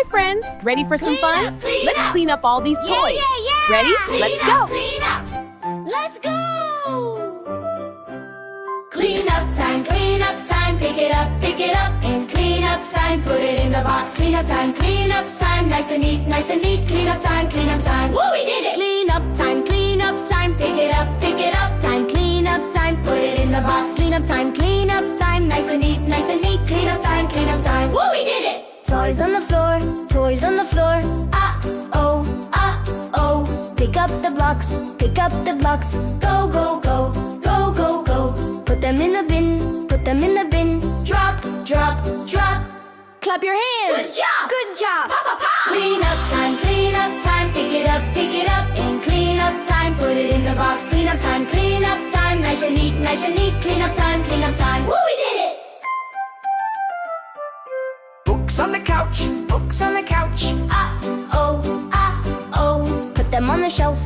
Hi, friends. Ready for some fun? Let's clean up all these toys. Ready? Let's go. Let's go! Clean up time, pick it up, and clean up time, put it in the box. Clean up time, nice and neat, clean up time, woo, we did it! Clean up time, pick it up, time, clean up time, put it in the box. Clean up time, nice and neat, clean up time, woo, we did it! Toys on the floor, oh, pick up the blocks, go, go, go, go, go, go. Put them in the bin, drop, drop, drop. Clap your hands. Good job. Pa, pa, pa. Clean up time, pick it up, and clean up time, put it in the box. Clean up time, nice and neat, clean up time, woo, we did it! Books on the couch, oh, put them on the shelf,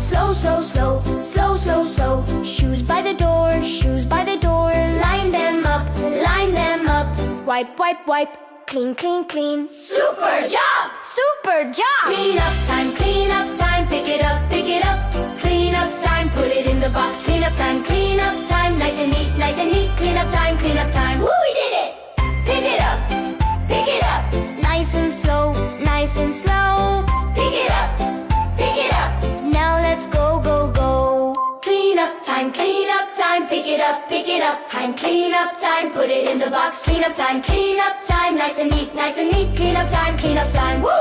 slow, slow, slow, slow, slow, slow. Shoes by the door, line them up, wipe, wipe, wipe, clean, clean, clean. Super job! Clean up time, pick it up, clean up time, put it in the box. Clean up time, nice and neat, clean up time, woo, we did it! Pick it up, nice and slow, pick it up, now let's go, go, go. Clean up time, pick it up, time, clean up time, put it in the box. Clean up time, nice and neat, clean up time, woo,